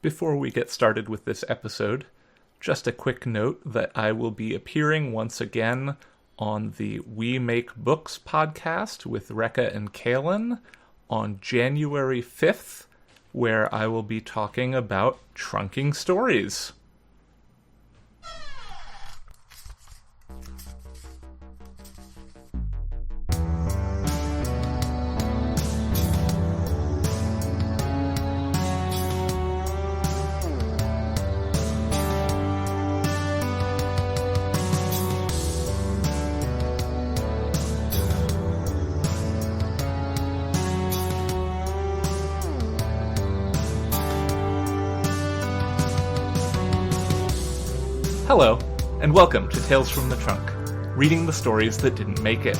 Before we get started with this episode, just a quick note that I will be appearing once again on the We Make Books podcast with Rekka and Kaylin on January 5th, where I will be talking about trunking stories. Hello, and welcome to Tales from the Trunk, reading the stories that didn't make it.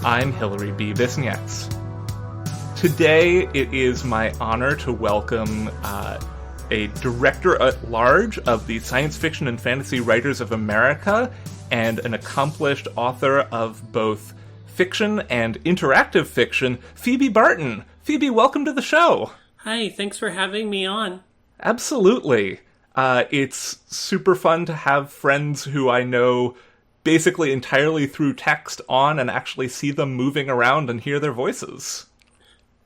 I'm Hilary B. Bisniaks. Today, it is my honor to welcome a director-at-large of the Science Fiction and Fantasy Writers of America and an accomplished author of both fiction and interactive fiction, Phoebe Barton. Phoebe, welcome to the show. Hi, thanks for having me on. Absolutely. It's super fun to have friends who I know basically entirely through text on and actually see them moving around and hear their voices.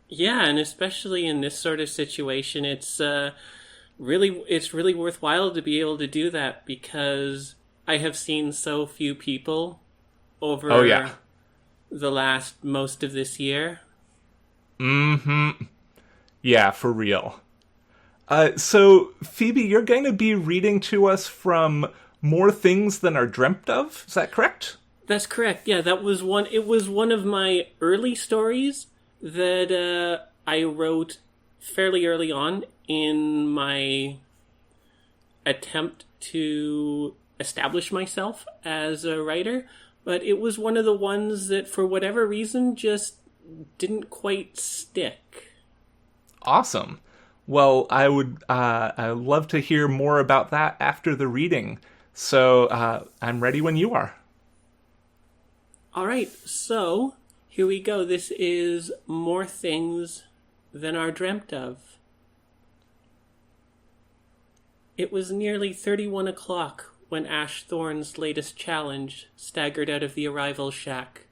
Yeah, and especially in this sort of situation, it's really worthwhile to be able to do that because I have seen so few people over the last most of this year. Yeah, for real. So, Phoebe, you're going to be reading to us from More Things Than Are Dreamt Of, is that correct? That's correct, yeah, it was one of my early stories that I wrote fairly early on in my attempt to establish myself as a writer, but it was one of the ones that, for whatever reason, just didn't quite stick. Awesome. Well, I'd love to hear more about that after the reading. So, I'm ready when you are. All right, so here we go. This is More Things Than Are Dreamt Of. It was nearly 31 o'clock when Ash Thorne's latest challenge staggered out of the arrival shack.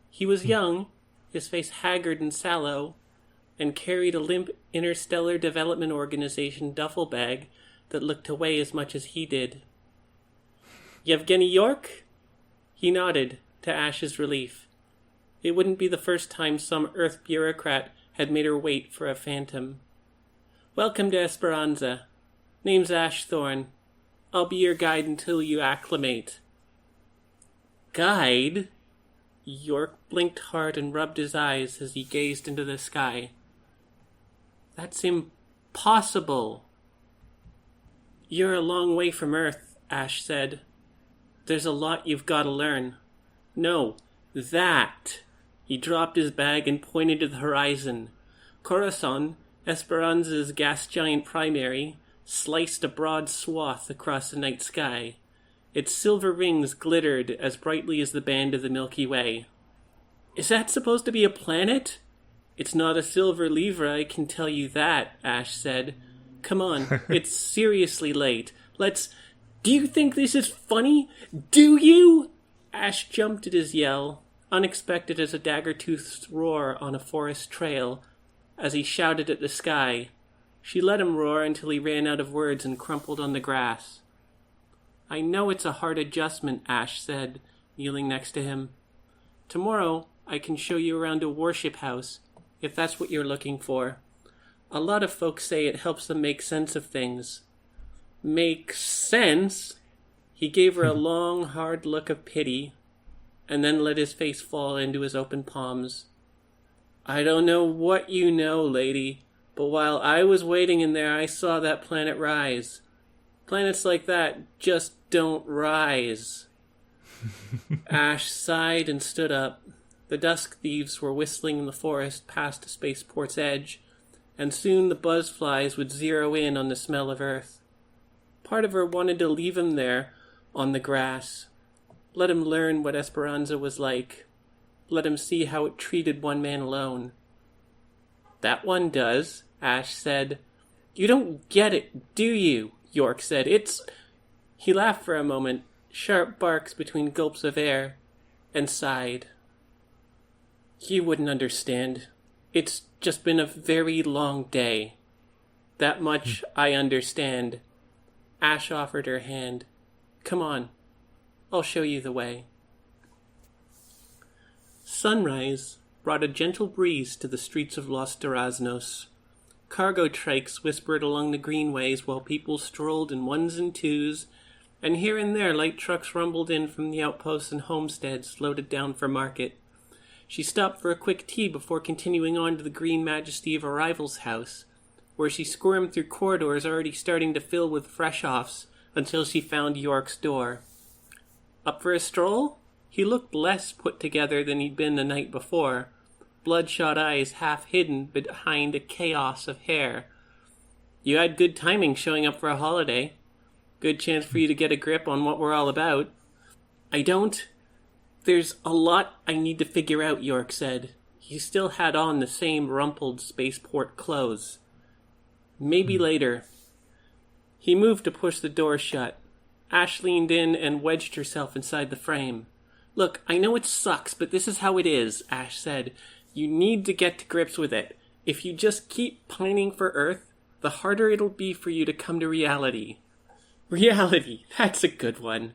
He was young, his face haggard and sallow, and carried a limp Interstellar Development Organization duffel bag that looked to weigh as much as he did. Yevgeny York? He nodded, to Ash's relief. It wouldn't be the first time some Earth bureaucrat had made her wait for a phantom. Welcome to Esperanza. Name's Ash Thorne. I'll be your guide until you acclimate. Guide? York blinked hard and rubbed his eyes as he gazed into the sky. That's impossible. You're a long way from Earth, Ash said. There's a lot you've got to learn. No, that. He dropped his bag and pointed to the horizon. Corazon, Esperanza's gas giant primary, sliced a broad swath across the night sky. Its silver rings glittered as brightly as the band of the Milky Way. Is that supposed to be a planet? It's not a silver lever, I can tell you that, Ash said. Come on, it's seriously late. Do you think this is funny? Do you? Ash jumped at his yell, unexpected as a dagger-toothed roar on a forest trail, as he shouted at the sky. She let him roar until he ran out of words and crumpled on the grass. I know it's a hard adjustment, Ash said, kneeling next to him. Tomorrow, I can show you around a warship house, if that's what you're looking for. A lot of folks say it helps them make sense of things. Make sense? He gave her a long, hard look of pity, and then let his face fall into his open palms. I don't know what you know, lady, but while I was waiting in there, I saw that planet rise. Planets like that just don't rise. Ash sighed and stood up. The dusk thieves were whistling in the forest past a spaceport's edge, and soon the buzzflies would zero in on the smell of Earth. Part of her wanted to leave him there, on the grass. Let him learn what Esperanza was like. Let him see how it treated one man alone. That one does, Ash said. You don't get it, do you? York said. He laughed for a moment, sharp barks between gulps of air, and sighed. You wouldn't understand. It's just been a very long day. That much I understand. Ash offered her hand. Come on. I'll show you the way. Sunrise brought a gentle breeze to the streets of Los Duraznos. Cargo trikes whispered along the greenways while people strolled in ones and twos, and here and there light trucks rumbled in from the outposts and homesteads loaded down for market. She stopped for a quick tea before continuing on to the green majesty of Arrival's house, where she squirmed through corridors already starting to fill with fresh-offs until she found York's door. Up for a stroll? He looked less put together than he'd been the night before, bloodshot eyes half hidden behind a chaos of hair. You had good timing showing up for a holiday. Good chance for you to get a grip on what we're all about. I don't. There's a lot I need to figure out, York said. He still had on the same rumpled spaceport clothes. Maybe later. He moved to push the door shut. Ash leaned in and wedged herself inside the frame. Look, I know it sucks, but this is how it is, Ash said. You need to get to grips with it. If you just keep pining for Earth, the harder it'll be for you to come to reality. Reality, that's a good one.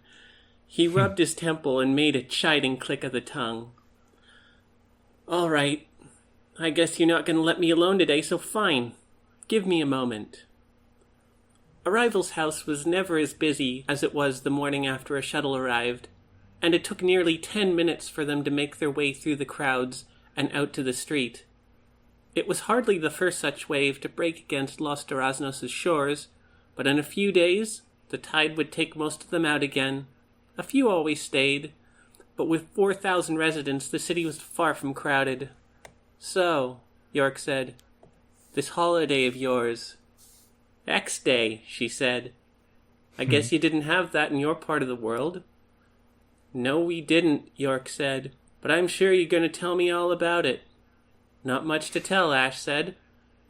He rubbed his temple and made a chiding click of the tongue. All right. I guess you're not going to let me alone today, so fine. Give me a moment. Arrival's house was never as busy as it was the morning after a shuttle arrived, and it took nearly 10 minutes for them to make their way through the crowds and out to the street. It was hardly the first such wave to break against Los Duraznos' shores, but in a few days the tide would take most of them out again. A few always stayed, but with 4,000 residents the city was far from crowded. So, York said, this holiday of yours. X-Day, she said. I guess you didn't have that in your part of the world. No, we didn't, York said, but I'm sure you're going to tell me all about it. Not much to tell, Ash said,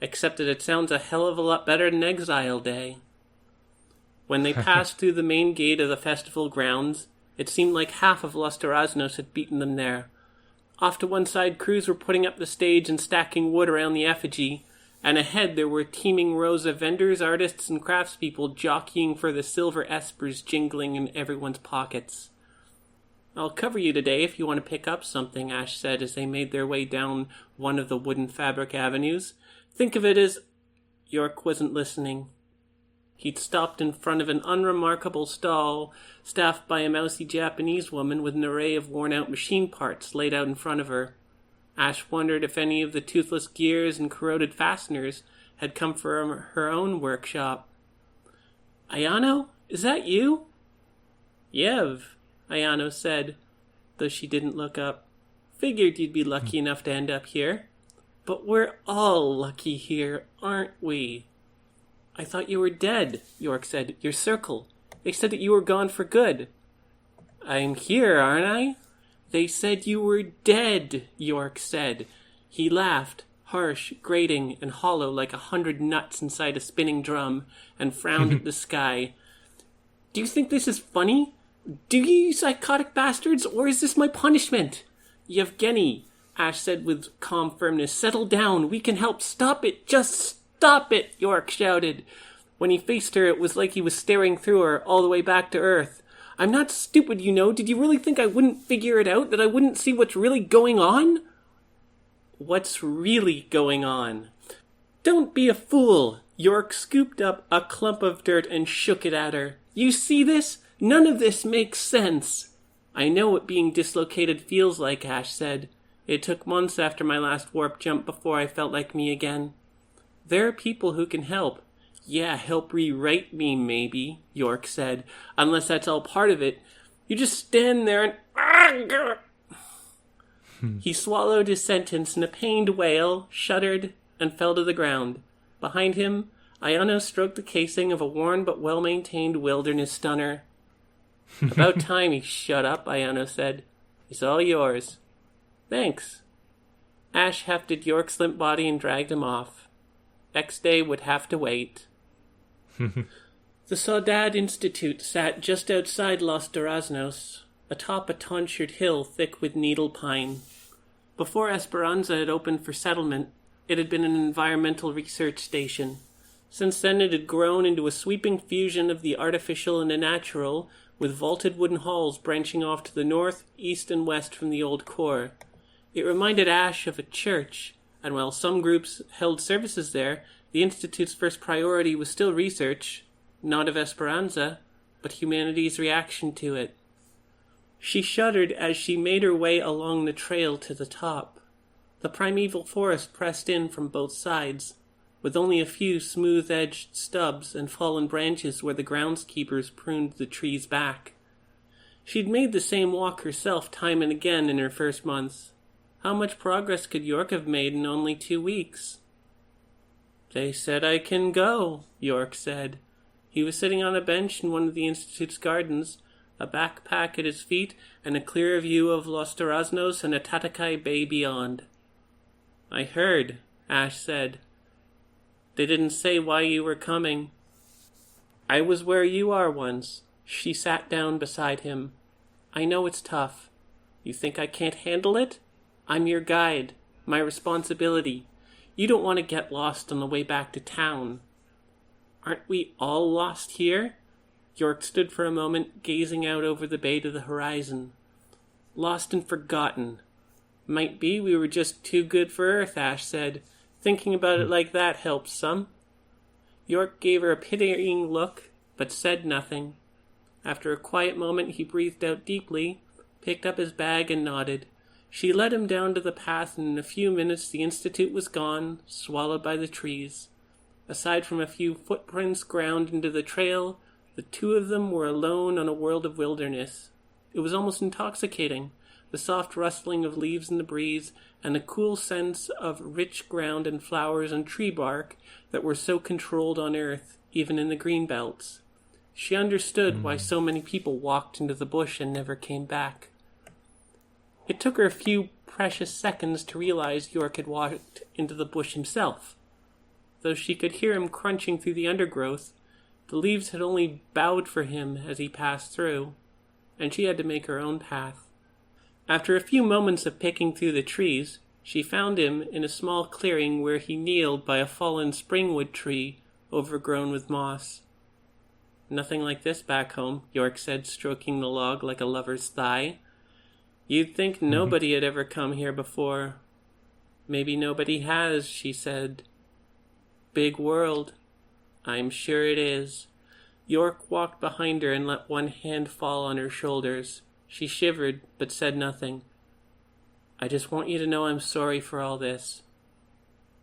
except that it sounds a hell of a lot better than Exile Day. When they passed through the main gate of the festival grounds, it seemed like half of Los Duraznos had beaten them there. Off to one side, crews were putting up the stage and stacking wood around the effigy, and ahead there were teeming rows of vendors, artists, and craftspeople jockeying for the silver espers jingling in everyone's pockets. I'll cover you today if you want to pick up something, Ash said as they made their way down one of the wooden fabric avenues. Think of it as... York wasn't listening. He'd stopped in front of an unremarkable stall, staffed by a mousy Japanese woman with an array of worn-out machine parts laid out in front of her. Ash wondered if any of the toothless gears and corroded fasteners had come from her own workshop. Ayano, is that you? Yev, Ayano said, though she didn't look up. Figured you'd be lucky enough to end up here. But we're all lucky here, aren't we? I thought you were dead, York said. Your circle. They said that you were gone for good. I'm here, aren't I? They said you were dead, York said. He laughed, harsh, grating, and hollow like 100 nuts inside a spinning drum, and frowned at the sky. Do you think this is funny? Do you psychotic bastards, or is this my punishment? Yevgeny, Ash said with calm firmness, settle down, we can help. Stop it, just stop it, York shouted. When he faced her, it was like he was staring through her all the way back to Earth. I'm not stupid, you know. Did you really think I wouldn't figure it out? That I wouldn't see what's really going on? What's really going on? Don't be a fool. York scooped up a clump of dirt and shook it at her. You see this? None of this makes sense. I know what being dislocated feels like, Ash said. It took months after my last warp jump before I felt like me again. There are people who can help. Yeah, help rewrite me, maybe, York said. Unless that's all part of it. You just stand there and... He swallowed his sentence in a pained wail, shuddered, and fell to the ground. Behind him, Ayano stroked the casing of a worn but well-maintained wilderness stunner. About time he shut up, Ayano said. It's all yours. Thanks. Ash hefted York's limp body and dragged him off. Next day would have to wait. The Saudade Institute sat just outside Los Duraznos, atop a tonsured hill thick with needle pine. Before Esperanza had opened for settlement, it had been an environmental research station. Since then it had grown into a sweeping fusion of the artificial and the natural, with vaulted wooden halls branching off to the north, east, and west from the old core. It reminded Ash of a church, and while some groups held services there, the Institute's first priority was still research, not of Esperanza, but humanity's reaction to it. She shuddered as she made her way along the trail to the top. The primeval forest pressed in from both sides, with only a few smooth-edged stubs and fallen branches where the groundskeepers pruned the trees back. She'd made the same walk herself time and again in her first months. How much progress could York have made in only 2 weeks? "They said I can go," York said. He was sitting on a bench in one of the Institute's gardens, a backpack at his feet, and a clear view of Los Duraznos and Atatakai Bay beyond. "I heard," Ash said. "They didn't say why you were coming." "I was where you are once." She sat down beside him. "I know it's tough. You think I can't handle it? I'm your guide, my responsibility. You don't want to get lost on the way back to town." "Aren't we all lost here?" York stood for a moment, gazing out over the bay to the horizon. "Lost and forgotten." "Might be we were just too good for Earth," Ash said. "Thinking about it like that helps some." York gave her a pitying look, but said nothing. After a quiet moment, he breathed out deeply, picked up his bag, and nodded. She led him down to the path, and in a few minutes the Institute was gone, swallowed by the trees. Aside from a few footprints ground into the trail, the two of them were alone on a world of wilderness. It was almost intoxicating, the soft rustling of leaves in the breeze, and the cool sense of rich ground and flowers and tree bark that were so controlled on Earth, even in the green belts. She understood why so many people walked into the bush and never came back. It took her a few precious seconds to realize York had walked into the bush himself. Though she could hear him crunching through the undergrowth, the leaves had only bowed for him as he passed through, and she had to make her own path. After a few moments of picking through the trees, she found him in a small clearing where he kneeled by a fallen springwood tree overgrown with moss. "Nothing like this back home," York said, stroking the log like a lover's thigh. "You'd think nobody had ever come here before." "Maybe nobody has," she said. "Big world." "I'm sure it is." York walked behind her and let one hand fall on her shoulders. She shivered, but said nothing. "I just want you to know I'm sorry for all this."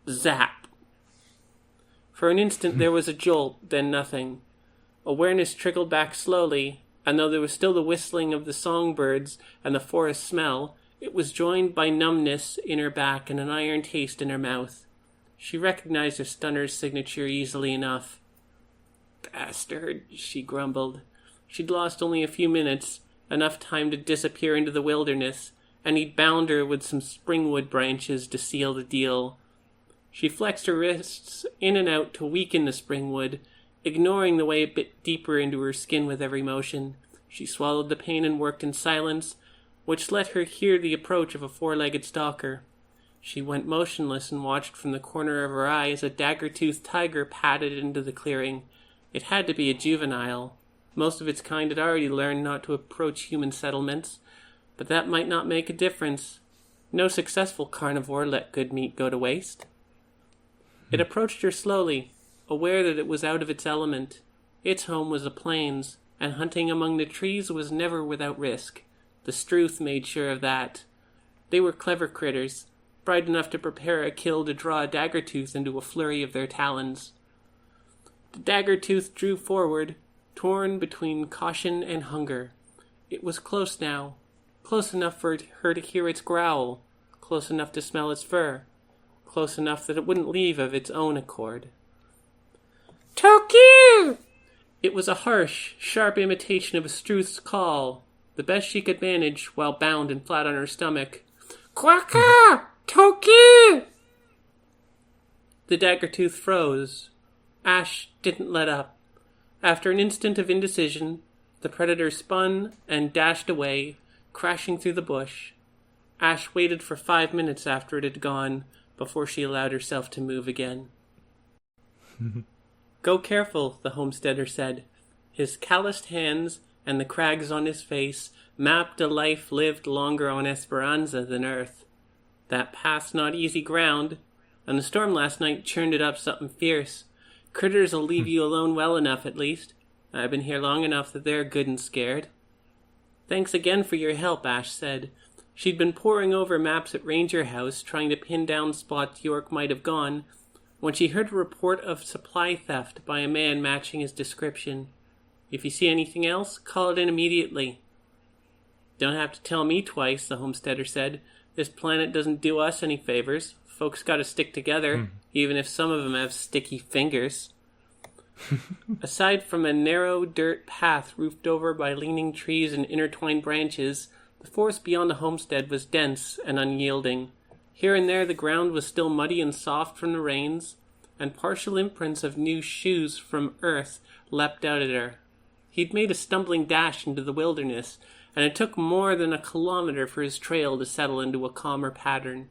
Zap! For an instant there was a jolt, then nothing. Awareness trickled back slowly, and though there was still the whistling of the songbirds and the forest smell, it was joined by numbness in her back and an iron taste in her mouth. She recognized her stunner's signature easily enough. "Bastard," she grumbled. She'd lost only a few minutes, enough time to disappear into the wilderness, and he'd bound her with some springwood branches to seal the deal. She flexed her wrists in and out to weaken the springwood, ignoring the way it bit deeper into her skin with every motion. She swallowed the pain and worked in silence, which let her hear the approach of a four-legged stalker. She went motionless and watched from the corner of her eye as a dagger-toothed tiger padded into the clearing. It had to be a juvenile. Most of its kind had already learned not to approach human settlements, but that might not make a difference. No successful carnivore let good meat go to waste. It approached her slowly, aware that it was out of its element. Its home was the plains, and hunting among the trees was never without risk. The Struth made sure of that. They were clever critters, bright enough to prepare a kill to draw a dagger-tooth into a flurry of their talons. The dagger-tooth drew forward, torn between caution and hunger. It was close now, close enough for her to hear its growl, close enough to smell its fur, close enough that it wouldn't leave of its own accord. "Toki!" It was a harsh, sharp imitation of a Struth's call, the best she could manage while bound and flat on her stomach. "Quaka! Toki!" The The dagger-tooth froze. Ash didn't let up. After an instant of indecision, the predator spun and dashed away, crashing through the bush. Ash waited for 5 minutes after it had gone, before she allowed herself to move again. "Go careful," the homesteader said. His calloused hands and the crags on his face mapped a life lived longer on Esperanza than Earth. That path's not easy ground, and the storm last night churned it up something fierce. Critters'll leave you alone well enough, at least. I've been here long enough that they're good and scared. "Thanks again for your help," Ash said. She'd been poring over maps at Ranger House, trying to pin down spots York might have gone, when she heard a report of supply theft by a man matching his description. "If you see anything else, call it in immediately." "Don't have to tell me twice," the homesteader said. "This planet doesn't do us any favors. Folks gotta stick together, even if some of them have sticky fingers." Aside from a narrow dirt path roofed over by leaning trees and intertwined branches, the forest beyond the homestead was dense and unyielding. Here and there the ground was still muddy and soft from the rains, and partial imprints of new shoes from earth leapt out at her. He'd made a stumbling dash into the wilderness, and it took more than a kilometer for his trail to settle into a calmer pattern.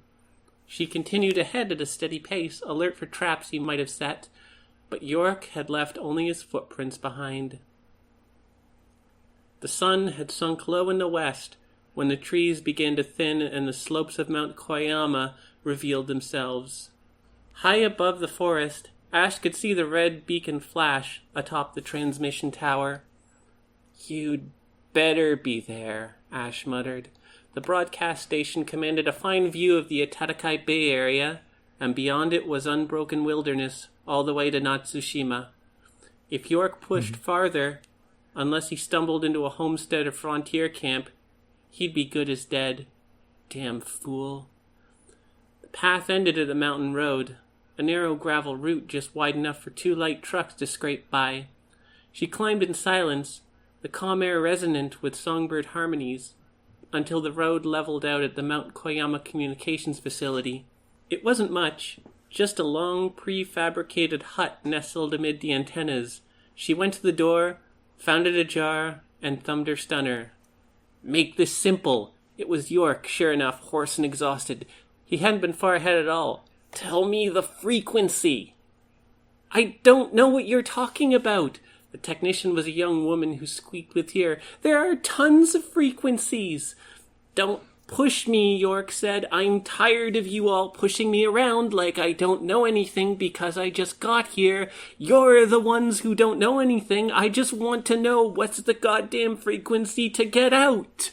She continued ahead at a steady pace, alert for traps he might have set, but York had left only his footprints behind. The sun had sunk low in the west when the trees began to thin and the slopes of Mount Koyama revealed themselves. High above the forest, Ash could see the red beacon flash atop the transmission tower. "You'd better be there," Ash muttered. The broadcast station commanded a fine view of the Itatakai Bay area, and beyond it was unbroken wilderness all the way to Natsushima. If York pushed farther, unless he stumbled into a homestead or frontier camp, he'd be good as dead. Damn fool. The path ended at a mountain road, a narrow gravel route just wide enough for 2 light trucks to scrape by. She climbed in silence, the calm air resonant with songbird harmonies, until the road leveled out at the Mount Koyama Communications Facility. It wasn't much, just a long prefabricated hut nestled amid the antennas. She went to the door, found it ajar, and thumbed her stunner. "Make this simple." It was York, sure enough, hoarse and exhausted. He hadn't been far ahead at all. "Tell me the frequency." "I don't know what you're talking about." The technician was a young woman who squeaked with fear. "There are tons of frequencies." "Don't push me," York said. "I'm tired of you all pushing me around like I don't know anything because I just got here. You're the ones who don't know anything. I just want to know what's the goddamn frequency to get out."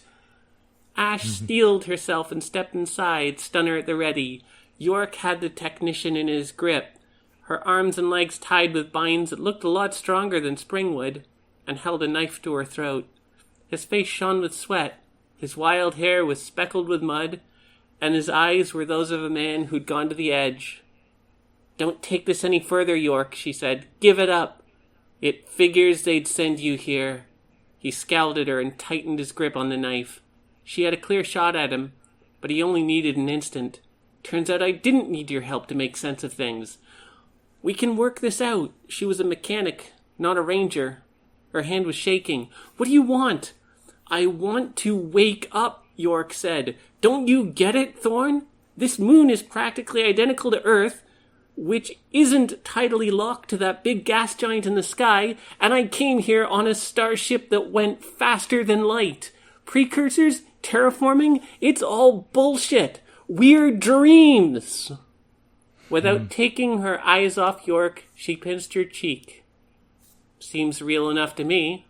Ash steeled herself and stepped inside, stunner at the ready. York had the technician in his grip, her arms and legs tied with binds that looked a lot stronger than Springwood, and held a knife to her throat. His face shone with sweat, his wild hair was speckled with mud, and his eyes were those of a man who'd gone to the edge. "Don't take this any further, York," she said. "Give it up. It figures they'd send you here." He scowled at her and tightened his grip on the knife. She had a clear shot at him, but he only needed an instant. "Turns out I didn't need your help to make sense of things. We can work this out." She was a mechanic, not a ranger. Her hand was shaking. "What do you want?" "I want to wake up," York said. "Don't you get it, Thorn? This moon is practically identical to Earth, which isn't tidally locked to that big gas giant in the sky, and I came here on a starship that went faster than light. Precursors? Terraforming? It's all bullshit. Weird dreams." Without taking her eyes off York, she pinched her cheek. "Seems real enough to me."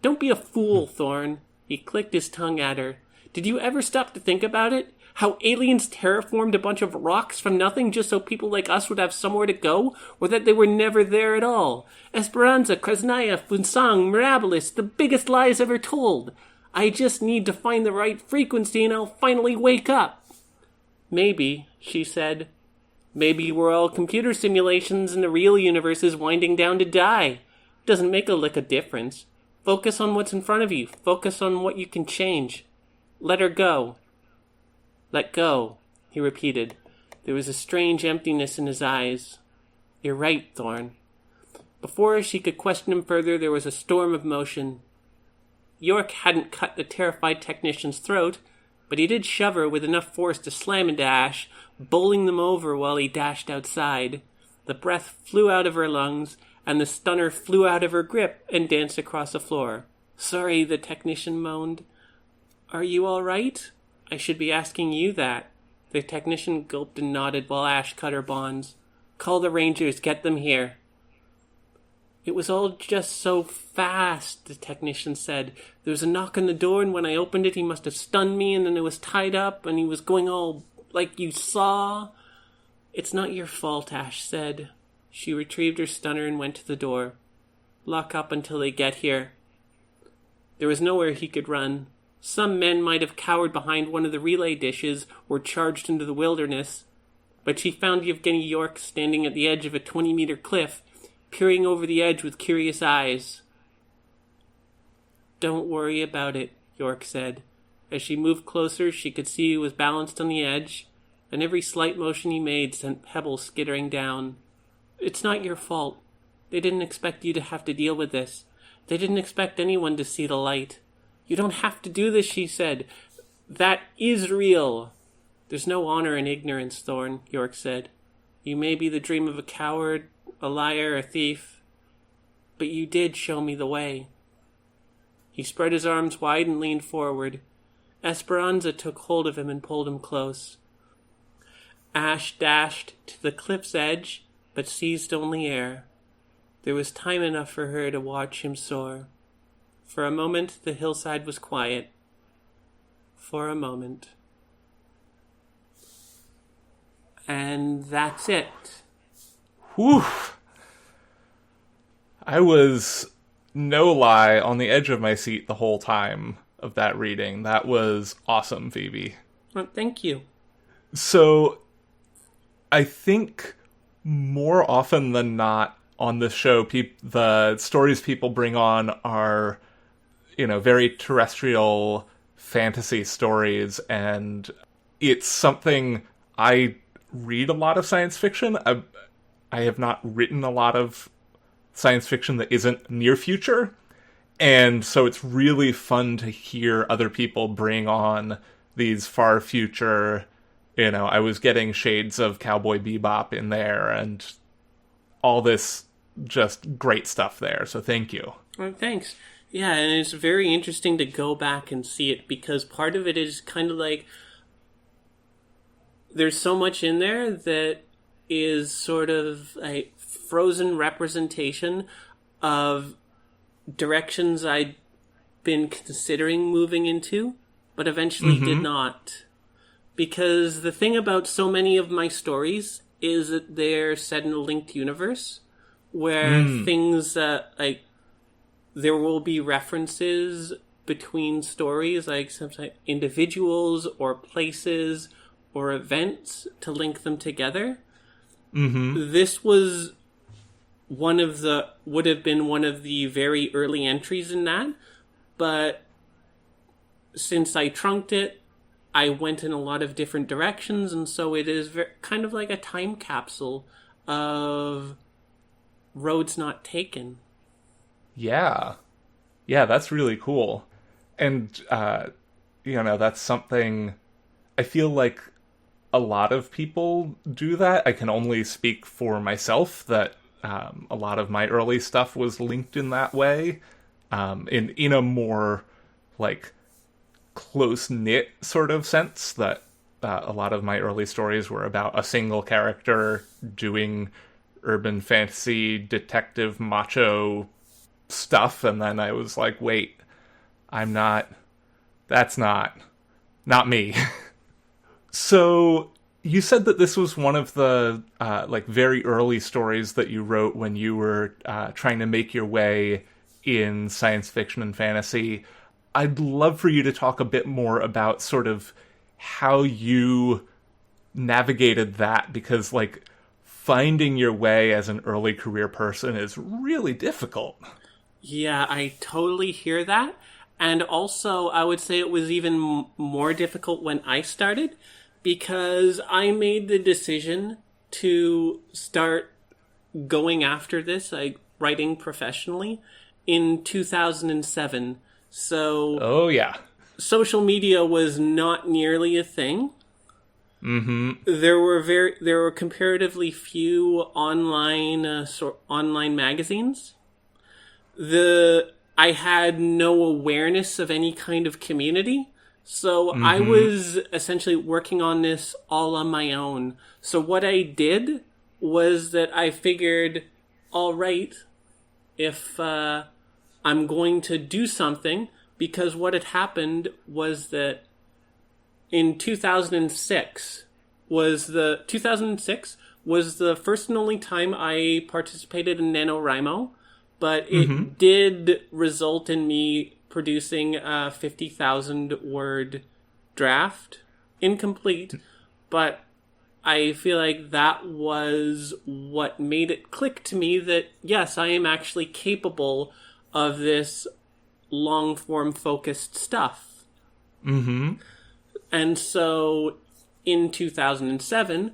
"Don't be a fool, Thorn." He clicked his tongue at her. "Did you ever stop to think about it? How aliens terraformed a bunch of rocks from nothing just so people like us would have somewhere to go, or that they were never there at all? Esperanza, Krasnaya, Funsang, Mirabilis, the biggest lies ever told. I just need to find the right frequency and I'll finally wake up." "Maybe," she said. "Maybe we're all computer simulations and the real universe is winding down to die. Doesn't make a lick of difference. Focus on what's in front of you. Focus on what you can change. Let her go." "Let go," he repeated. There was a strange emptiness in his eyes. You're right, Thorn. Before she could question him further, there was a storm of motion. York hadn't cut the terrified technician's throat, but he did shove her with enough force to slam into Ash, bowling them over while he dashed outside. The breath flew out of her lungs, and the stunner flew out of her grip and danced across the floor. Sorry, the technician moaned. Are you all right? I should be asking you that. The technician gulped and nodded while Ash cut her bonds. Call the Rangers, get them here. It was all just so fast, the technician said. There was a knock on the door, and when I opened it, he must have stunned me, and then it was tied up, and he was going all like you saw. It's not your fault, Ash said. She retrieved her stunner and went to the door. Lock up until they get here. There was nowhere he could run. Some men might have cowered behind one of the relay dishes or charged into the wilderness, but she found Yevgeny York standing at the edge of a 20-meter cliff, peering over the edge with curious eyes. Don't worry about it, York said. As she moved closer, she could see he was balanced on the edge, and every slight motion he made sent pebbles skittering down. It's not your fault. They didn't expect you to have to deal with this. They didn't expect anyone to see the light. You don't have to do this, she said. That is real. There's no honor in ignorance, Thorn, York said. You may be the dream of a coward, a liar, a thief, but you did show me the way. He spread his arms wide and leaned forward. Esperanza took hold of him and pulled him close. Ash dashed to the cliff's edge, but seized only air. There was time enough for her to watch him soar. For a moment, the hillside was quiet. For a moment. And that's it. Whew. I was, no lie, on the edge of my seat the whole time of that reading. That was awesome, Phoebe. Well, thank you. So, I think more often than not on this show, the stories people bring on are, very terrestrial fantasy stories, and it's something I read a lot of science fiction. I have not written a lot of science fiction that isn't near future, and so it's really fun to hear other people bring on these far future, I was getting shades of Cowboy Bebop in there, and all this just great stuff there, so thank you. Well, thanks. Yeah, and it's very interesting to go back and see it, because part of it is kind of like, there's so much in there that is sort of a frozen representation of directions I'd been considering moving into, but eventually did not. Because the thing about so many of my stories is that they're set in a linked universe, where things like, there will be references between stories, like sometimes individuals or places or events to link them together. This was would have been one of the very early entries in that, but since I trunked it, I went in a lot of different directions, and so it is kind of like a time capsule of roads not taken. Yeah, that's really cool. And, that's something I feel like a lot of people do that. I can only speak for myself that a lot of my early stuff was linked in that way, in a more, like, close-knit sort of sense, that a lot of my early stories were about a single character doing urban fantasy, detective, macho stuff, and then I was like, wait, that's not me. So, you said that this was one of the, very early stories that you wrote when you were trying to make your way in science fiction and fantasy. I'd love for you to talk a bit more about sort of how you navigated that, because, finding your way as an early career person is really difficult. Yeah, I totally hear that. And also, I would say it was even more difficult when I started, because I made the decision to start going after this, writing professionally, in 2007. So, oh yeah, social media was not nearly a thing. Mm-hmm. There were comparatively few online magazines. I had no awareness of any kind of community, so I was essentially working on this all on my own. So what I did was that I figured, all right, if I'm going to do something, because what had happened was that in 2006 was the first and only time I participated in NaNoWriMo, but it did result in me producing a 50,000 word draft, incomplete, but I feel like that was what made it click to me that, yes, I am actually capable of this long-form focused stuff. Mm-hmm. And so in 2007,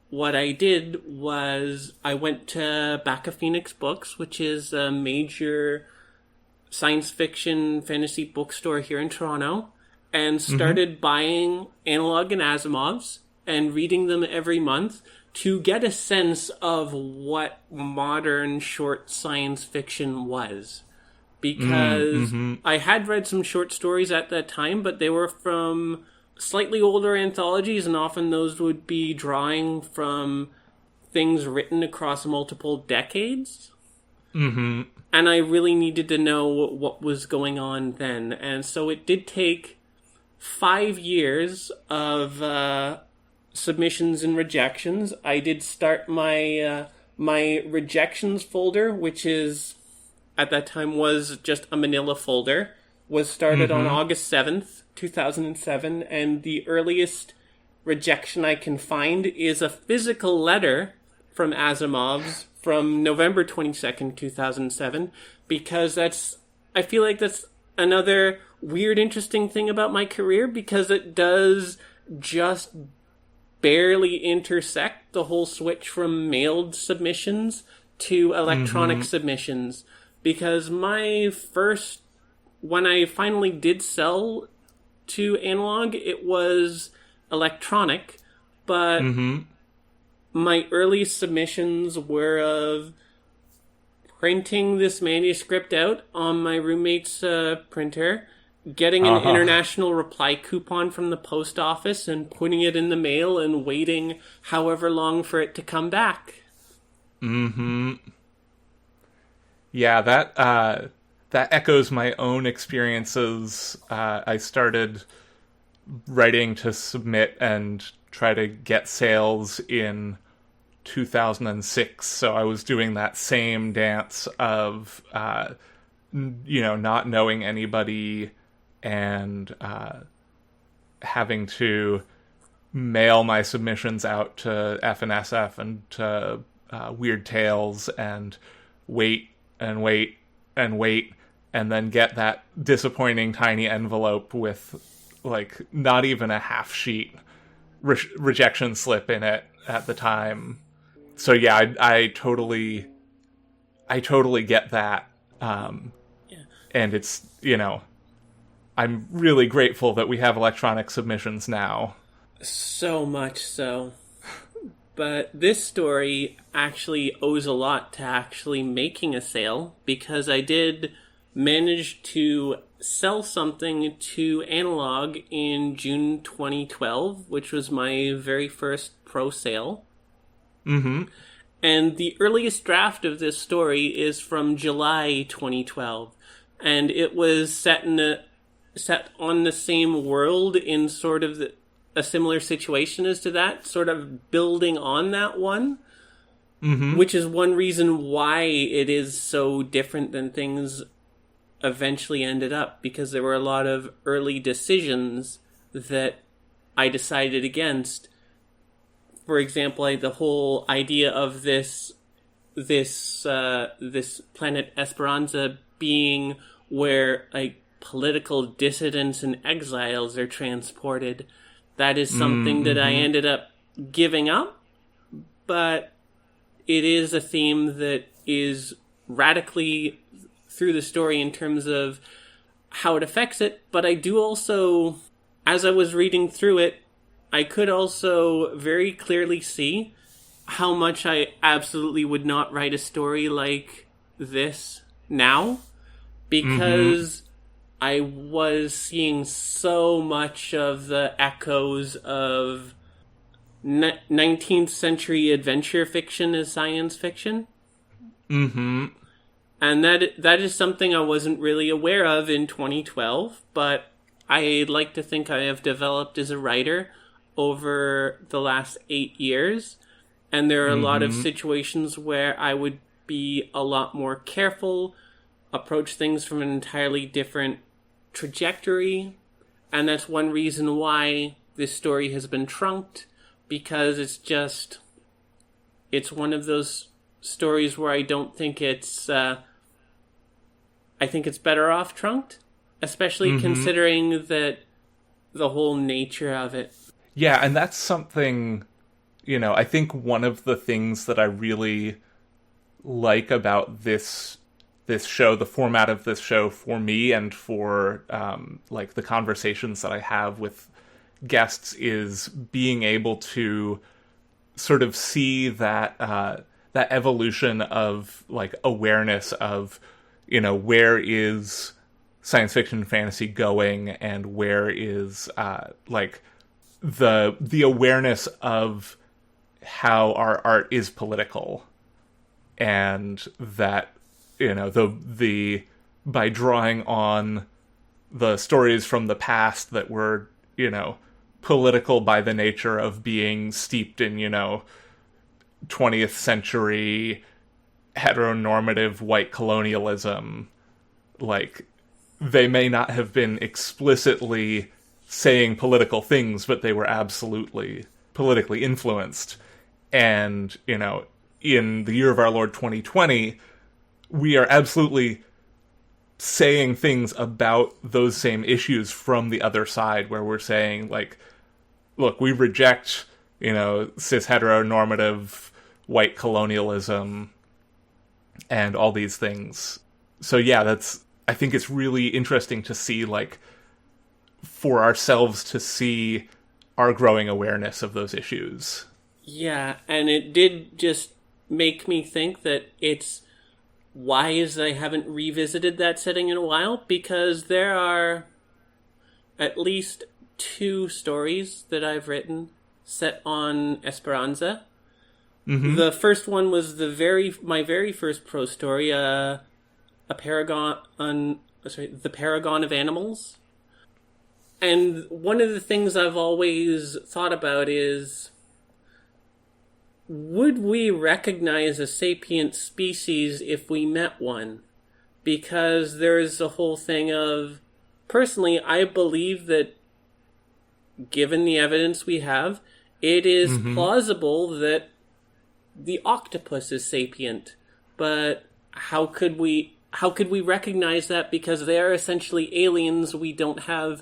what I did was I went to Bakka-Phoenix Books, which is a major science fiction fantasy bookstore here in Toronto, and started buying Analog and Asimovs and reading them every month to get a sense of what modern short science fiction was. Because I had read some short stories at that time, but they were from slightly older anthologies, and often those would be drawing from things written across multiple decades. Mm-hmm. And I really needed to know what was going on then. And so it did take 5 years of submissions and rejections. I did start my my rejections folder, which is at that time was just a manila folder, was started on August 7th, 2007, and the earliest rejection I can find is a physical letter from Asimov's from November 22nd, 2007, because I feel like that's another weird, interesting thing about my career, because it does just barely intersect the whole switch from mailed submissions to electronic submissions. Because when I finally did sell to Analog, it was electronic, but my early submissions were of printing this manuscript out on my roommate's printer, getting an international reply coupon from the post office and putting it in the mail and waiting however long for it to come back. Yeah, that echoes my own experiences. I started writing to submit and try to get sales in 2006, so I was doing that same dance of, not knowing anybody and having to mail my submissions out to F&SF and to Weird Tales and wait and wait and wait, and then get that disappointing tiny envelope with, like, not even a half sheet rejection slip in it at the time. So yeah, I totally get that. And it's, I'm really grateful that we have electronic submissions now. So much so. But this story actually owes a lot to actually making a sale, because I did manage to sell something to Analog in June 2012, which was my very first pro sale. And the earliest draft of this story is from July 2012, and it was set on the same world in sort of a similar situation as to that, sort of building on that one, which is one reason why it is so different than things eventually ended up, because there were a lot of early decisions that I decided against. For example, the whole idea of this planet Esperanza being where, like, political dissidents and exiles are transported. That is something that I ended up giving up, but it is a theme that is radically through the story in terms of how it affects it, but I do also, as I was reading through it, I could also very clearly see how much I absolutely would not write a story like this now, because I was seeing so much of the echoes of 19th century adventure fiction as science fiction. Mm-hmm. And that is something I wasn't really aware of in 2012, but I like to think I have developed as a writer over the last 8 years. And there are a lot of situations where I would be a lot more careful, approach things from an entirely different trajectory. And that's one reason why this story has been trunked, because it's one of those stories where I don't think it's, I think it's better off trunked, especially considering that the whole nature of it. Yeah, and that's something, I think one of the things that I really like about this show, the format of this show for me and for, the conversations that I have with guests, is being able to sort of see that, that evolution of, awareness of, where is science fiction and fantasy going, and where is, the awareness of how our art is political, and that, the by drawing on the stories from the past that were, political by the nature of being steeped in, 20th century heteronormative white colonialism, they may not have been explicitly saying political things, but they were absolutely politically influenced. And, in the year of our Lord 2020, we are absolutely saying things about those same issues from the other side, where we're saying, look, we reject, cis heteronormative white colonialism and all these things. So yeah, I think it's really interesting to see, for ourselves to see our growing awareness of those issues. Yeah, and it did just make me think that it's wise I haven't revisited that setting in a while, because there are at least 2 stories that I've written set on Esperanza. The first one was my very first prose story, the Paragon of Animals. And one of the things I've always thought about is, would we recognize a sapient species if we met one? Because there's a whole thing of, personally, I believe that given the evidence we have, it is plausible that the octopus is sapient. But how could we recognize that? Because they are essentially aliens. We don't have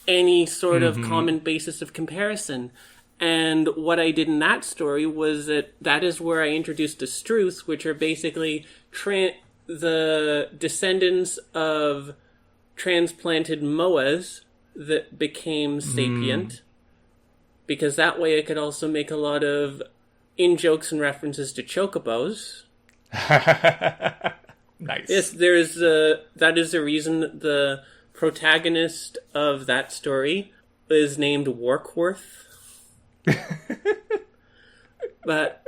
any sort of common basis of comparison. And what I did in that story was that is where I introduced the Struths, which are basically the descendants of transplanted moas that became sapient. Because that way I could also make a lot of in-jokes and references to Chocobos. Nice. Yes, that is the reason the protagonist of that story is named Warkworth. But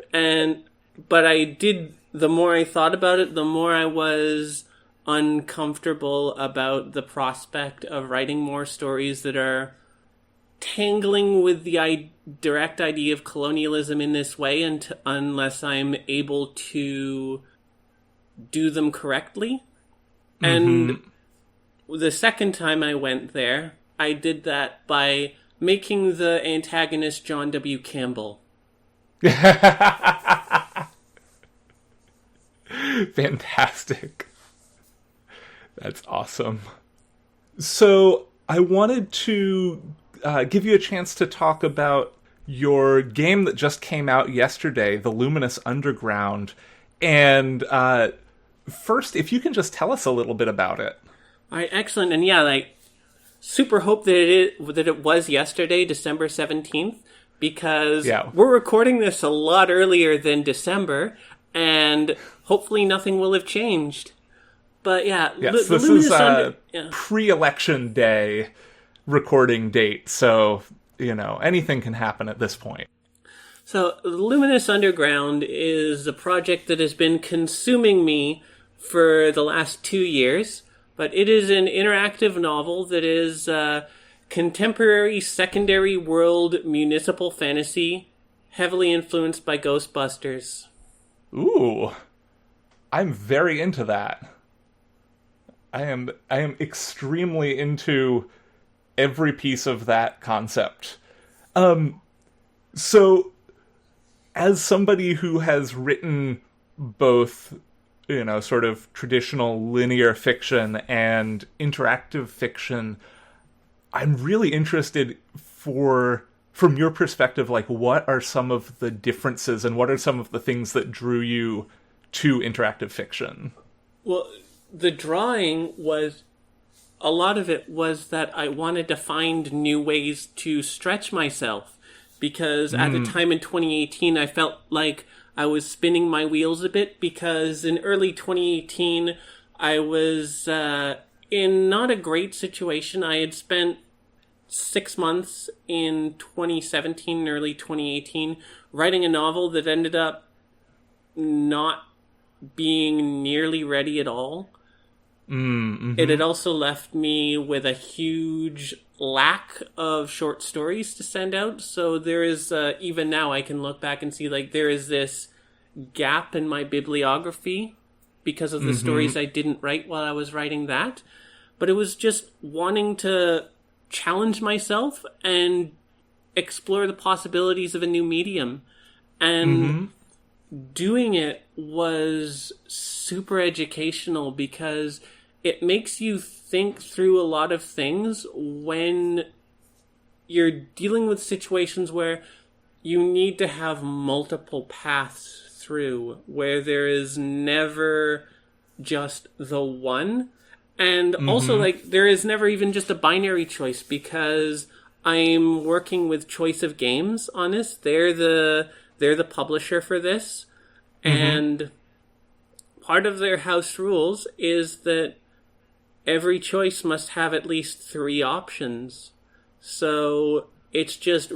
I did, the more I thought about it, the more I was uncomfortable about the prospect of writing more stories that are tangling with the direct idea of colonialism in this way, unless I'm able to do them correctly. And the second time I went there, I did that by making the antagonist John W. Campbell. Fantastic. That's awesome. So I wanted to give you a chance to talk about your game that just came out yesterday, The Luminous Underground. And first, if you can just tell us a little bit about it. All right, excellent. And yeah, like, super hope that it was yesterday, December 17th, because we're recording this a lot earlier than December, and hopefully nothing will have changed. But yeah, yes, this is pre-election day recording date, so, anything can happen at this point. So, Luminous Underground is a project that has been consuming me for the last 2 years, but it is an interactive novel that is contemporary secondary world municipal fantasy, heavily influenced by Ghostbusters. Ooh, I'm very into that. I am extremely into every piece of that concept. So, as somebody who has written both, sort of traditional linear fiction and interactive fiction, I'm really interested from your perspective, like, what are some of the differences and what are some of the things that drew you to interactive fiction? Well, the drawing was, a lot of it was that I wanted to find new ways to stretch myself, because at the time in 2018, I felt like I was spinning my wheels a bit, because in early 2018, I was in not a great situation. I had spent 6 months in 2017 and early 2018 writing a novel that ended up not being nearly ready at all. Mm-hmm. It had also left me with a huge lack of short stories to send out. So there is, even now I can look back and see, like, there is this gap in my bibliography because of the stories I didn't write while I was writing that. But it was just wanting to challenge myself and explore the possibilities of a new medium. And doing it was super educational, because it makes you think through a lot of things when you're dealing with situations where you need to have multiple paths through, where there is never just the one. And also, like, there is never even just a binary choice, because I'm working with Choice of Games on this. They're the publisher for this. And part of their house rules is that every choice must have at least 3 options. So it's just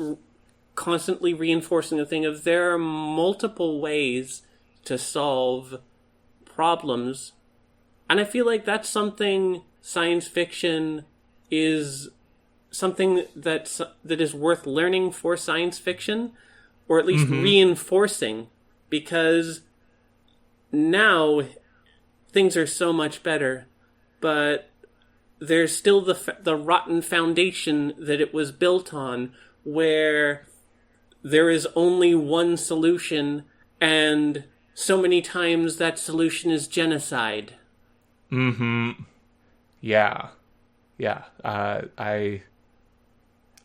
constantly reinforcing the thing of there are multiple ways to solve problems. And I feel like that's something science fiction is something that is worth learning for science fiction, or at least reinforcing, because now things are so much better, but there's still the rotten foundation that it was built on, where there is only one solution, and so many times that solution is genocide. Yeah.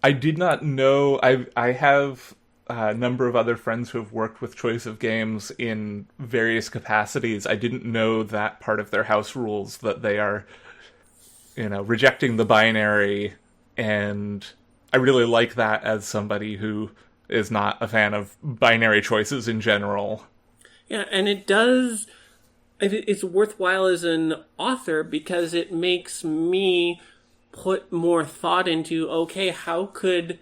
I did not know. I have a number of other friends who have worked with Choice of Games in various capacities. I didn't know that part of their house rules, that they are, rejecting the binary, and I really like that as somebody who is not a fan of binary choices in general. Yeah, and it's worthwhile as an author, because it makes me put more thought into, okay, how could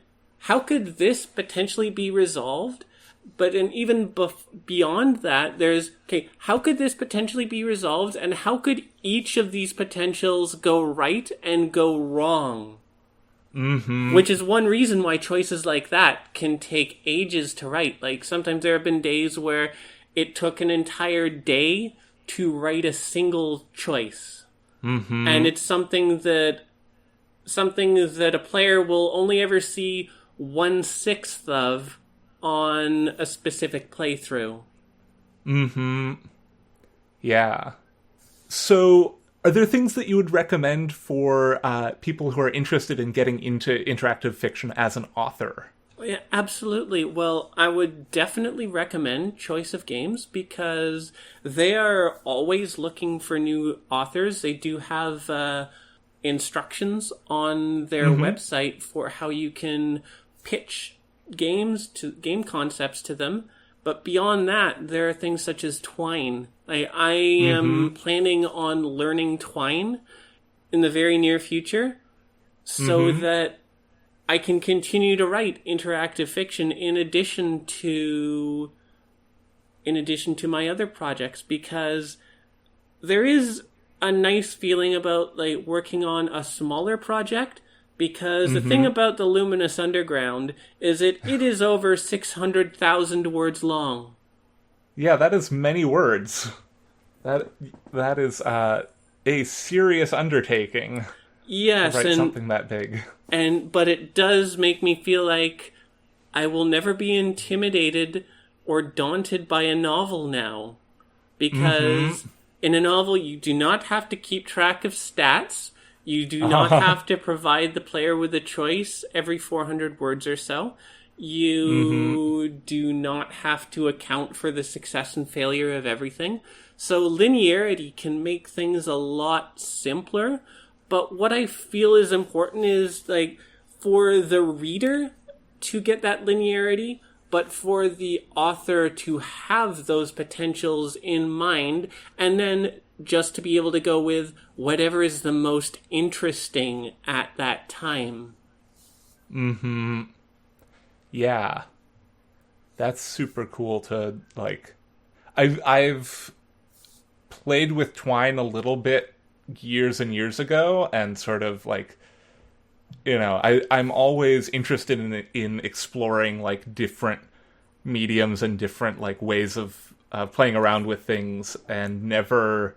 this potentially be resolved? But even beyond that, there's, okay, how could this potentially be resolved, and how could each of these potentials go right and go wrong? Which is one reason why choices like that can take ages to write. Like, sometimes there have been days where it took an entire day to write a single choice. And it's something that a player will only ever see 1/6 of on a specific playthrough. Yeah. So, are there things that you would recommend for people who are interested in getting into interactive fiction as an author? Yeah, absolutely. Well, I would definitely recommend Choice of Games because they are always looking for new authors. They do have instructions on their website for how you can pitch game concepts to them. But beyond that, there are things such as Twine. I am planning on learning Twine in the very near future so that I can continue to write interactive fiction in addition to my other projects, because there is a nice feeling about like working on a smaller project, because the thing about the Luminous Underground is it is over 600,000 words long. Yeah, that is many words. That is a serious undertaking. Yes, to write something that big. But it does make me feel like I will never be intimidated or daunted by a novel now. Because in a novel, you do not have to keep track of stats. You do not have to provide the player with a choice every 400 words or so. You do not have to account for the success and failure of everything. So linearity can make things a lot simpler. But what I feel is important is like for the reader to get that linearity, but for the author to have those potentials in mind, and then just to be able to go with whatever is the most interesting at that time. Yeah. That's super cool to, like... I've played with Twine a little bit years and years ago, and sort of, like... You know, I'm always interested in exploring, like, different mediums and different, like, ways of playing around with things, and never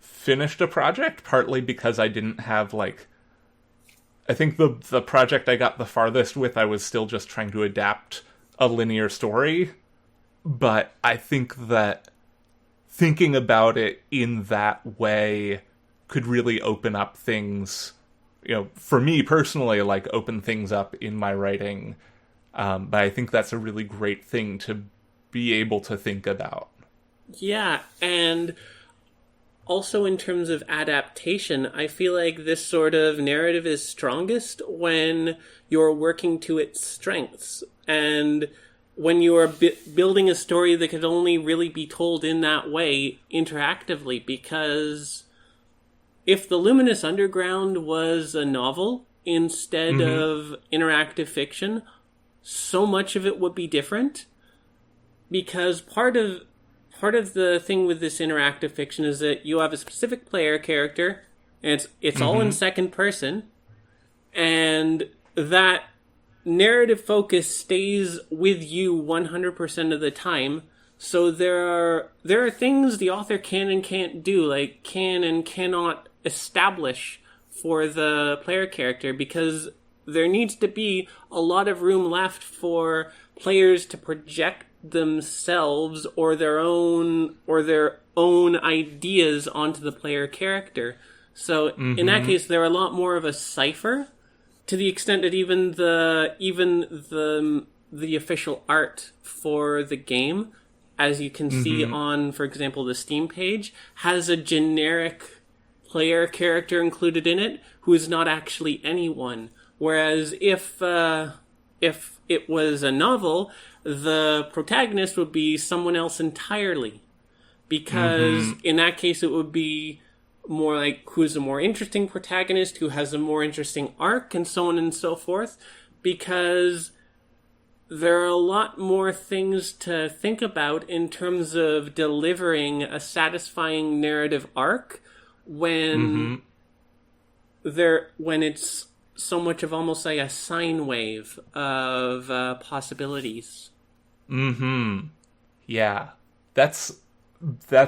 finished a project, partly because I didn't have, like... I think the project I got the farthest with, I was still just trying to adapt a linear story, but I think that thinking about it in that way could really open up things, you know, for me personally, like, open things up in my writing, but I think that's a really great thing to be able to think about. Yeah, and also in terms of adaptation, I feel like this sort of narrative is strongest when you're working to its strengths. And when you are building a story that could only really be told in that way interactively, because if the Luminous Underground was a novel instead of interactive fiction, so much of it would be different. Because part of the thing with this interactive fiction is that you have a specific player character, and it's all in second person, and that narrative focus stays with you 100% of the time. So there are things the author can and can't do, like can and cannot establish for the player character, because there needs to be a lot of room left for players to project themselves or their own ideas onto the player character. So in that case, they're a lot more of a cipher, to the extent that even the official art for the game, as you can see on, for example, the Steam page, has a generic player character included in it who is not actually anyone. Whereas if it was a novel, the protagonist would be someone else entirely. Because in that case, it would be more like who's a more interesting protagonist, who has a more interesting arc, and so on and so forth. Because there are a lot more things to think about in terms of delivering a satisfying narrative arc when it's so much of almost like a sine wave of possibilities. Yeah. That's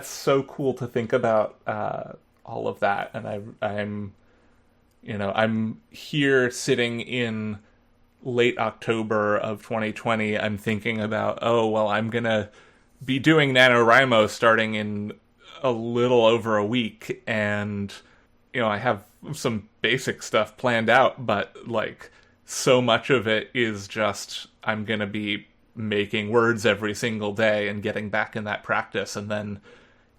so cool to think about all of that. And I'm here sitting in late October of 2020. I'm thinking about, I'm gonna be doing NaNoWriMo starting in a little over a week, and I have some basic stuff planned out, but like so much of it is just, I'm going to be making words every single day and getting back in that practice, and then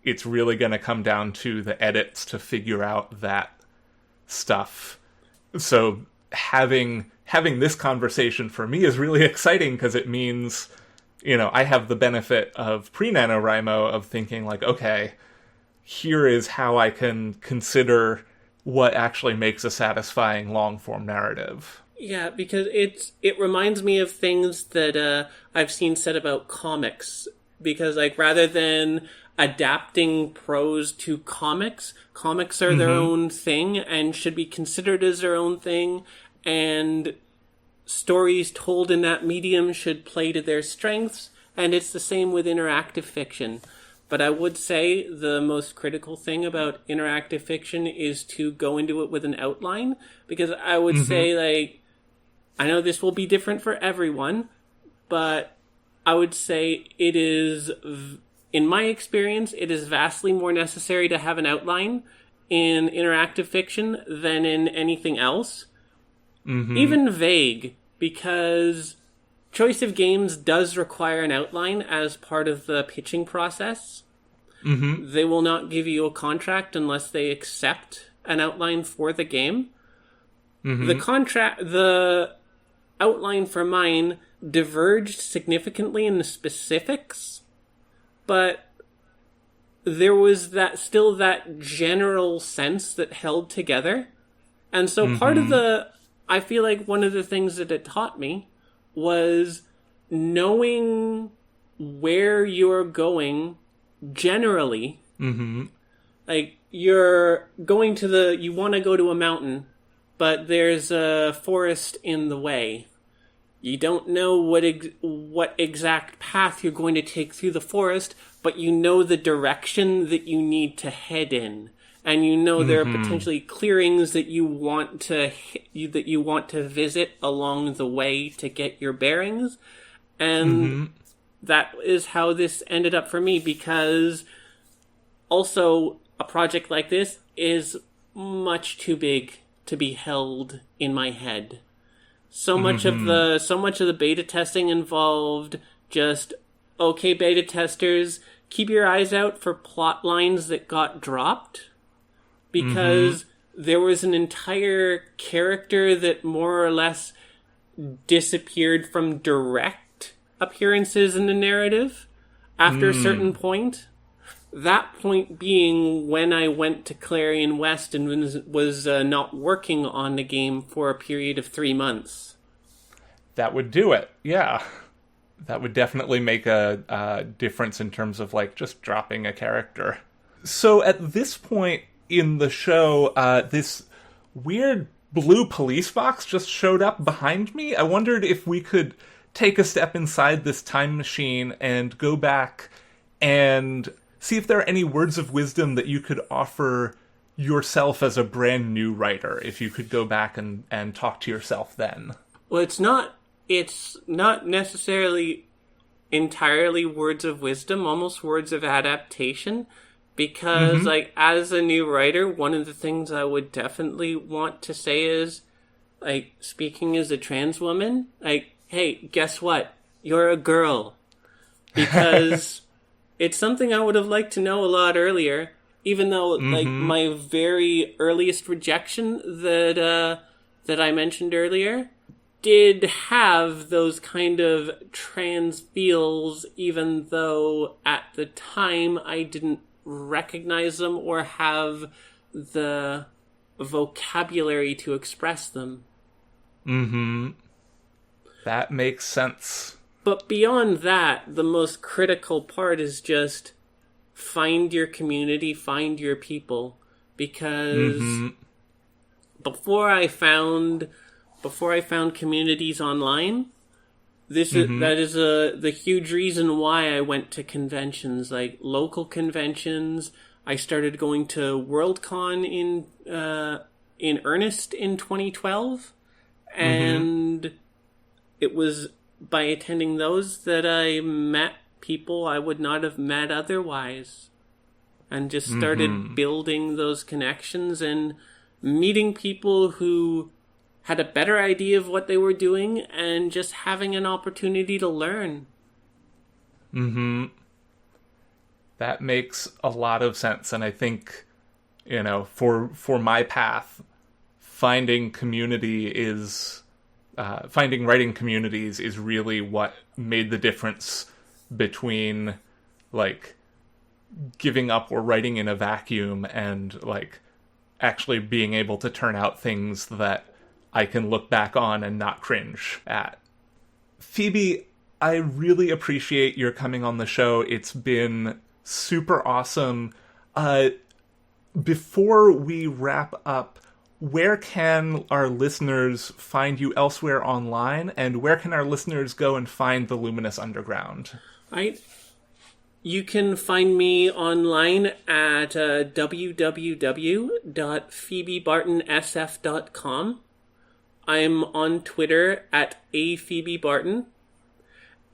it's really going to come down to the edits to figure out that stuff. So having this conversation for me is really exciting, because it means, I have the benefit of pre-NaNoWriMo of thinking like, okay, here is how I can consider what actually makes a satisfying long-form narrative. Yeah, because it reminds me of things that I've seen said about comics. Because, like, rather than adapting prose to comics are their own thing and should be considered as their own thing. And stories told in that medium should play to their strengths. And it's the same with interactive fiction. But I would say the most critical thing about interactive fiction is to go into it with an outline. Because I would say, like, I know this will be different for everyone, but I would say it is, in my experience, it is vastly more necessary to have an outline in interactive fiction than in anything else. Even vague, because choice of games does require an outline as part of the pitching process. They will not give you a contract unless they accept an outline for the game. The outline for mine diverged significantly in the specifics, but there was that general sense that held together. And so I feel like one of the things that it taught me was knowing where you're going generally. Like, you're going you want to go to a mountain, but there's a forest in the way. You don't know what exact path you're going to take through the forest, but you know the direction that you need to head in. And you know there are potentially clearings that you want to visit along the way to get your bearings. And that is how this ended up for me, because also a project like this is much too big to be held in my head. So much of the beta testing involved just, okay, beta testers, keep your eyes out for plot lines that got dropped, because there was an entire character that more or less disappeared from direct appearances in the narrative after a certain point. That point being when I went to Clarion West and was not working on the game for a period of 3 months. That would do it, yeah. That would definitely make a difference in terms of, like, just dropping a character. So at this point in the show, this weird blue police box just showed up behind me. I wondered if we could take a step inside this time machine and go back and see if there are any words of wisdom that you could offer yourself as a brand new writer, if you could go back and talk to yourself then. Well, it's not necessarily entirely words of wisdom, almost words of adaptation, because, like, as a new writer, one of the things I would definitely want to say is, like, speaking as a trans woman, like, hey, guess what? You're a girl. Because it's something I would have liked to know a lot earlier, even though, like, my very earliest rejection that I mentioned earlier did have those kind of trans feels, even though at the time I didn't recognize them or have the vocabulary to express them. That makes sense. But beyond that, the most critical part is just find your community, find your people. Because before I found communities online, that is the huge reason why I went to conventions, like local conventions. I started going to Worldcon in earnest in 2012, and it was by attending those that I met people I would not have met otherwise, and just started building those connections and meeting people who had a better idea of what they were doing and just having an opportunity to learn. Mm-hmm. That makes a lot of sense. And I think, for my path, finding writing communities is really what made the difference between, like, giving up or writing in a vacuum and, like, actually being able to turn out things that I can look back on and not cringe at. Phoebe, I really appreciate your coming on the show. It's been super awesome. Before we wrap up, where can our listeners find you elsewhere online, and where can our listeners go and find the Luminous Underground? You can find me online at www.phoebebartonsf.com. I'm on Twitter at @aphoebebarton.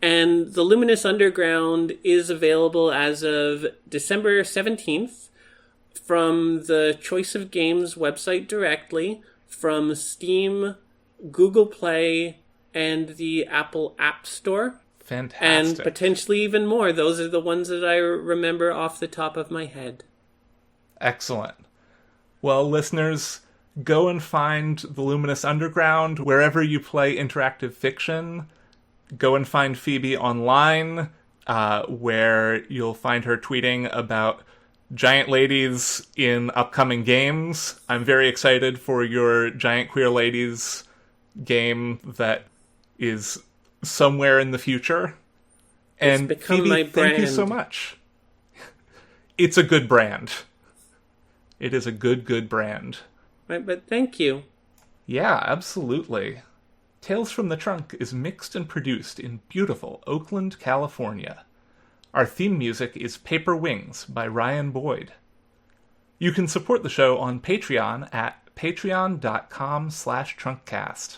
And the Luminous Underground is available as of December 17th from the Choice of Games website directly, from Steam, Google Play, and the Apple App Store. Fantastic. And potentially even more. Those are the ones that I remember off the top of my head. Excellent. Well, listeners, go and find the Luminous Underground wherever you play interactive fiction. Go and find Phoebe online, where you'll find her tweeting about giant ladies in upcoming games. I'm very excited for your Giant Queer Ladies game that is somewhere in the future. And it's become Phoebe, my brand. Thank you so much. It's a good brand. It is a good brand. Right, but thank you. Yeah, absolutely. Tales from the Trunk is mixed and produced in beautiful Oakland, California. Our theme music is Paper Wings by Ryan Boyd. You can support the show on Patreon at patreon.com/trunkcast.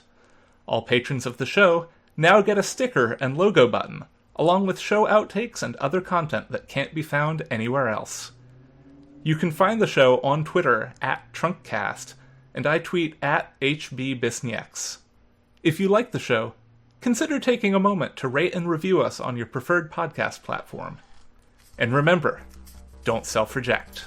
All patrons of the show now get a sticker and logo button, along with show outtakes and other content that can't be found anywhere else. You can find the show on Twitter at Trunkcast, and I tweet at HBBisnieks. If you like the show, consider taking a moment to rate and review us on your preferred podcast platform. And remember, don't self-reject.